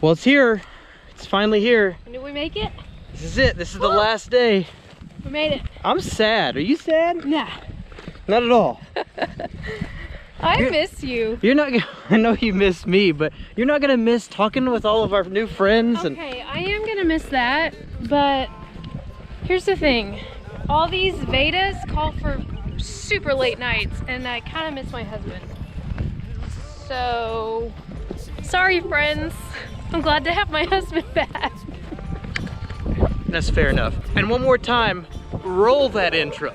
Well, it's here. It's finally here. Did we make it? This is it. This is the last day. We made it. I'm sad. Are you sad? Nah. Not at all. I miss you. You're not gonna, I know you miss me, but you're not gonna miss talking with all of our new friends. Okay, I am gonna miss that, but here's the thing. All these Vedas call for super late nights, and I kind of miss my husband. So, sorry friends. I'm glad to have my husband back. That's fair enough. And one more time, roll that intro.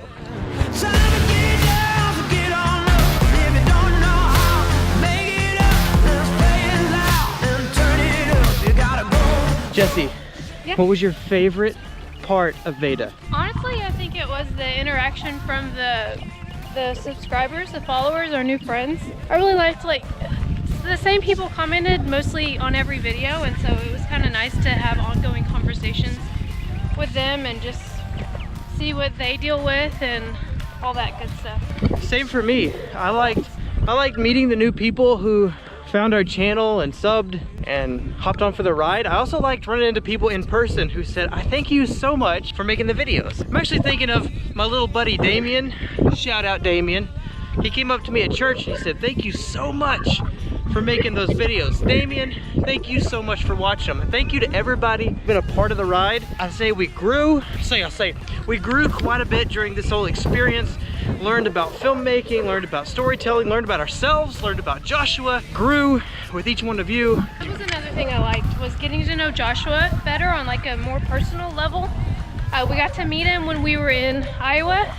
Jesse, Yeah. What was your favorite part of Veda? Honestly, I think it was the interaction from the subscribers, the followers, our new friends. I really liked, like, the same people commented mostly on every video, and so it was kind of nice to have ongoing conversations with them and just see what they deal with and all that good stuff. Same for me. I liked meeting the new people who found our channel and subbed and hopped on for the ride. I also liked running into people in person who said, I thank you so much for making the videos. I'm actually thinking of my little buddy Damien. Shout out Damien. He came up to me at church and he said, thank you so much for making those videos. Damien, thank you so much for watching them. And thank you to everybody who's been a part of the ride. I'll say we grew quite a bit during this whole experience. Learned about filmmaking, learned about storytelling, learned about ourselves, learned about Joshua, grew with each one of you. That was another thing I liked, was getting to know Joshua better on like a more personal level. We got to meet him when we were in Iowa.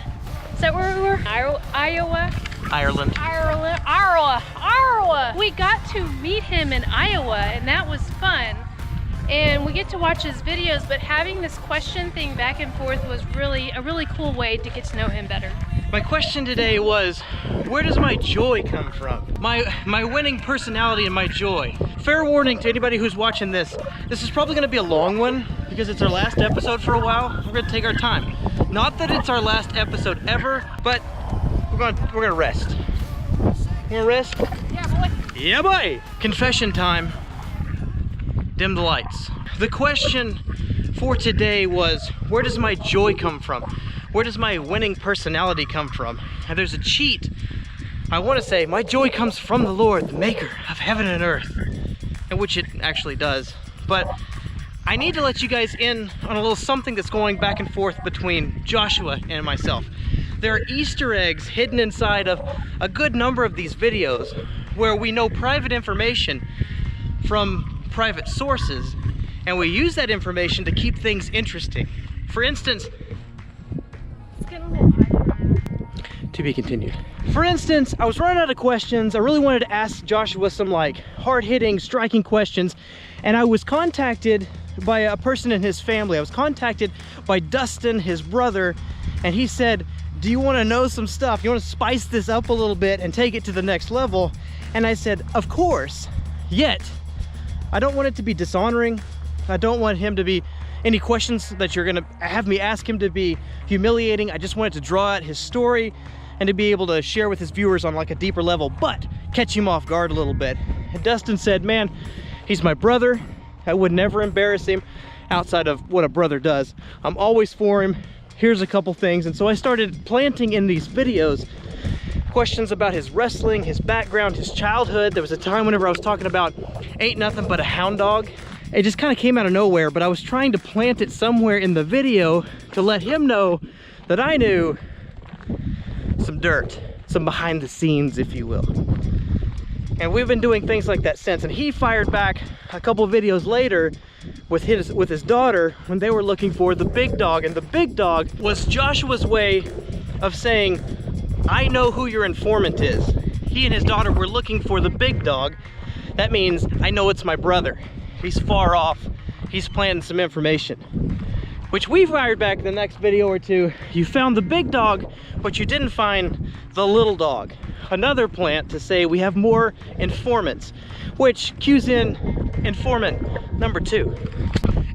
Is that where we were? Iowa? Ireland. Iowa. We got to meet him in Iowa, and that was fun. And we get to watch his videos, but having this question thing back and forth was really a really cool way to get to know him better. My question today was, where does my joy come from? My winning personality and my joy. Fair warning to anybody who's watching this. This is probably gonna be a long one because it's our last episode for a while. We're gonna take our time. Not that it's our last episode ever, but we're gonna rest. You wanna rest? Yeah, boy. Yeah, boy. Confession time. Dim the lights. The question for today was, where does my joy come from? Where does my winning personality come from? And there's a cheat. I want to say, my joy comes from the Lord, the maker of heaven and earth, and which it actually does. But I need to let you guys in on a little something that's going back and forth between Joshua and myself. There are Easter eggs hidden inside of a good number of these videos where we know private information from private sources, and we use that information to keep things interesting. For instance, to be continued. For instance, I was running out of questions. I really wanted to ask Joshua some like hard-hitting, striking questions, and I was contacted by a person in his family. I was contacted by Dustin, his brother, and he said, do you want to know some stuff? You want to spice this up a little bit and take it to the next level? And I said, of course, yet I don't want it to be dishonoring. I don't want him to be any questions that you're gonna have me ask him to be humiliating. I just wanted to draw out his story and to be able to share with his viewers on like a deeper level, but catch him off guard a little bit. And Dustin said, man, he's my brother. I would never embarrass him outside of what a brother does. I'm always for him. Here's a couple things. And so I started planting in these videos questions about his wrestling, his background, his childhood. There was a time whenever I was talking about ain't nothing but a hound dog. It just kind of came out of nowhere, but I was trying to plant it somewhere in the video to let him know that I knew some dirt, some behind the scenes, if you will. And we've been doing things like that since. And he fired back a couple videos later with his daughter when they were looking for the big dog. And the big dog was Joshua's way of saying, I know who your informant is. He and his daughter were looking for the big dog. That means I know it's my brother. He's far off. He's planting some information. Which we fired back in the next video or two. You found the big dog, but you didn't find the little dog. Another plant to say we have more informants, which cues in informant number 2.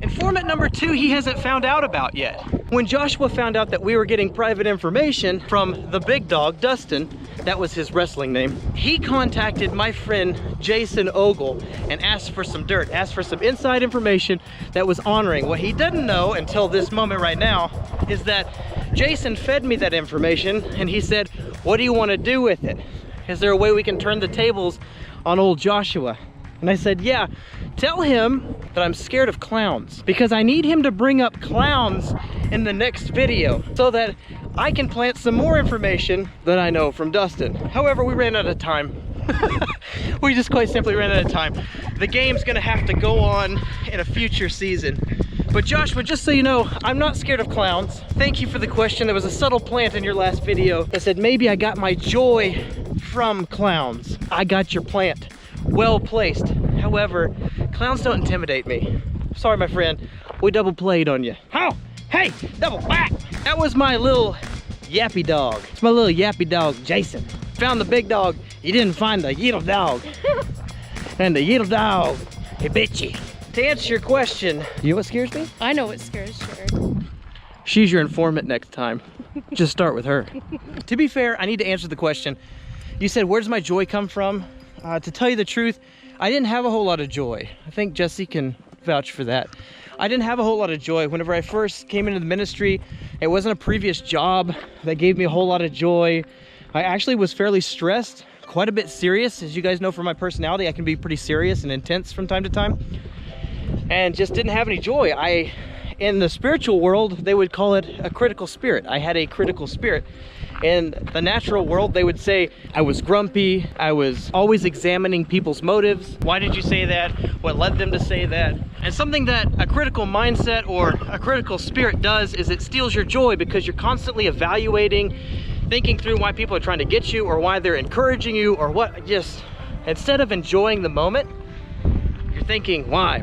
Informant number 2 he hasn't found out about yet. When Joshua found out that we were getting private information from the big dog, Dustin, That was his wrestling name. He contacted my friend Jason Ogle and asked for some dirt, asked for some inside information that was honoring. What he didn't know until this moment right now is that Jason fed me that information and he said, what do you want to do with it? Is there a way we can turn the tables on old Joshua? And I said, yeah, tell him that I'm scared of clowns because I need him to bring up clowns in the next video so that I can plant some more information that I know from Dustin. However, we ran out of time. We just quite simply ran out of time. The game's gonna have to go on in a future season. But Joshua, just so you know, I'm not scared of clowns. Thank you for the question. There was a subtle plant in your last video that said maybe I got my joy from clowns. I got your plant. Well placed. However, clowns don't intimidate me. Sorry, my friend. We double played on you. How? Hey, double whack! That was my little yappy dog. It's my little yappy dog, Jason. Found the big dog. You didn't find the little dog. And the little dog, he bit you. To answer your question, you know what scares me? I know what scares Jared. She's your informant next time. Just start with her. To be fair, I need to answer the question. You said, where does my joy come from? To tell you the truth, I didn't have a whole lot of joy. I think Jesse can vouch for that. I didn't have a whole lot of joy. Whenever I first came into the ministry, it wasn't a previous job that gave me a whole lot of joy. I actually was fairly stressed, quite a bit serious. As you guys know from my personality, I can be pretty serious and intense from time to time. And just didn't have any joy. In the spiritual world, they would call it a critical spirit. I had a critical spirit. In the natural world, they would say I was grumpy. I was always examining people's motives. Why did you say that? What led them to say that? And something that a critical mindset or a critical spirit does is it steals your joy because you're constantly evaluating, thinking through why people are trying to get you or why they're encouraging you or what. Just instead of enjoying the moment, you're thinking, why?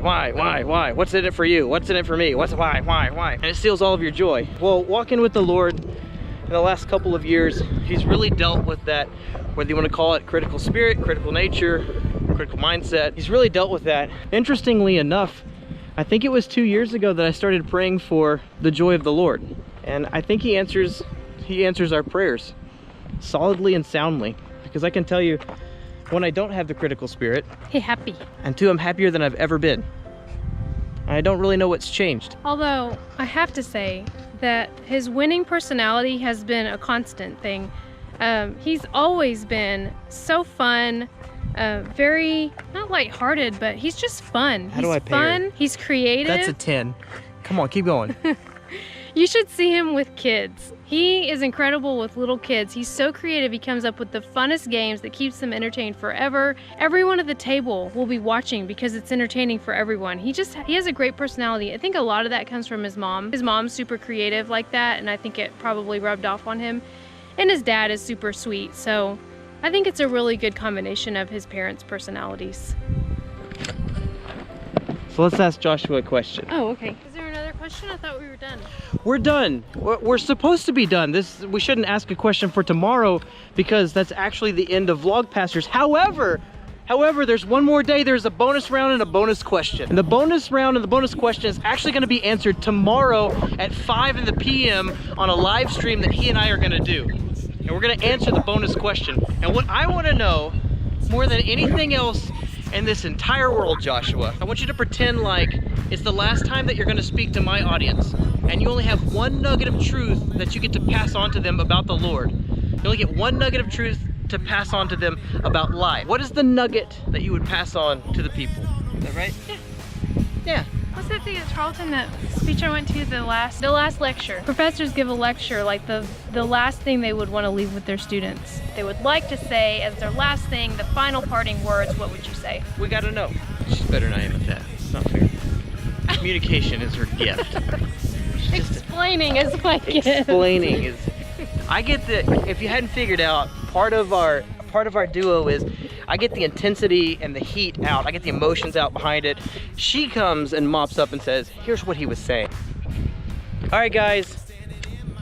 What's in it for you? What's in it for me? Why? And it steals all of your joy. Well, walking with the Lord in the last couple of years, he's really dealt with that, whether you want to call it critical spirit, critical nature, critical mindset. He's really dealt with that. Interestingly enough, I think it was 2 years ago that I started praying for the joy of the Lord. And I think he answers our prayers solidly and soundly, because I can tell you, when I don't have the critical spirit, Hey, happy. and two, I'm happier than I've ever been. I don't really know what's changed. Although, I have to say that his winning personality has been a constant thing. He's always been so fun, very, not lighthearted, but he's just fun. How do I pay her? He's fun, he's creative. That's a 10. Come on, keep going. You should see him with kids. He is incredible with little kids. He's so creative. He comes up with the funnest games that keeps them entertained forever. Everyone at the table will be watching because it's entertaining for everyone. He has a great personality. I think a lot of that comes from his mom. His mom's super creative like that, and I think it probably rubbed off on him. And his dad is super sweet. So I think it's a really good combination of his parents' personalities. So let's ask Joshua a question. Oh, okay. Is there another question? I thought we were done. We're done. We're supposed to be done. We shouldn't ask a question for tomorrow because that's actually the end of Vlogpasters. However, there's one more day. There's a bonus round and a bonus question. And the bonus round and the bonus question is actually going to be answered tomorrow at 5 p.m. on a live stream that he and I are going to do. And we're going to answer the bonus question. And what I want to know more than anything else in this entire world, Joshua, I want you to pretend like it's the last time that you're going to speak to my audience, and you only have one nugget of truth that you get to pass on to them about the Lord. You only get one nugget of truth to pass on to them about life. What is the nugget that you would pass on to the people? Is that right? Yeah. Yeah. What's that thing at Charlton, that speech I went to, the last lecture? Professors give a lecture, like the last thing they would want to leave with their students. They would like to say as their last thing, the final parting words, what would you say? We gotta know. She's better than I am at that. It's not fair. Communication is her gift. Explaining is my gift. Explaining is... I get the... If you hadn't figured out, part of our duo is I get the intensity and the heat out. I get the emotions out behind it. She comes and mops up and says, here's what he was saying. All right, guys.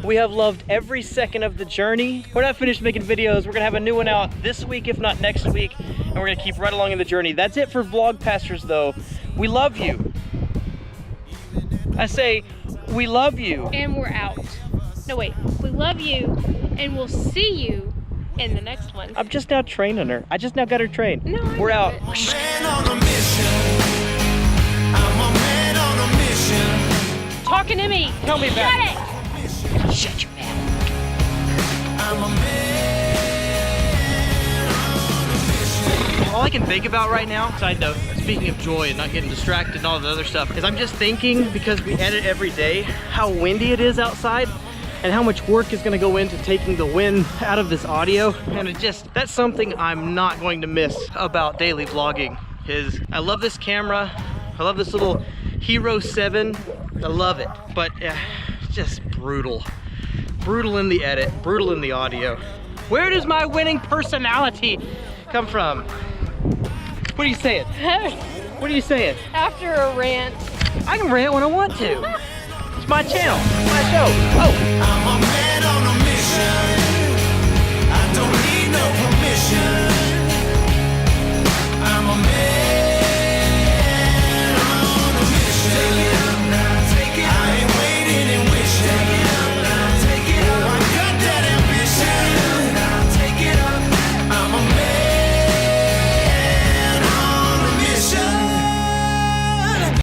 We have loved every second of the journey. We're not finished making videos. We're gonna have a new one out this week, if not next week. And we're gonna keep right along in the journey. That's it for Vlogpasters, though. We love you. I say, we love you. And we're out. No, wait. We love you, and we'll see you in the next one. I'm just now training her. I just now got her trained. No, I We're know out. it. Man on a mission. I'm a man on a mission. Talking to me. Tell me about it. Shut it. Shut your mouth. I'm a man on a mission. All I can think about right now, side note, speaking of joy and not getting distracted and all the other stuff, is I'm just thinking, because we edit every day, how windy it is outside and how much work is gonna go into taking the wind out of this audio. And that's something I'm not going to miss about daily vlogging, is I love this camera. I love this little Hero 7. I love it, but it's just brutal. Brutal in the edit, brutal in the audio. Where does my winning personality come from? What are you saying? What are you saying? After a rant. I can rant when I want to. It's my channel, it's my show. Oh, I'm a man on a mission. I don't need no permission.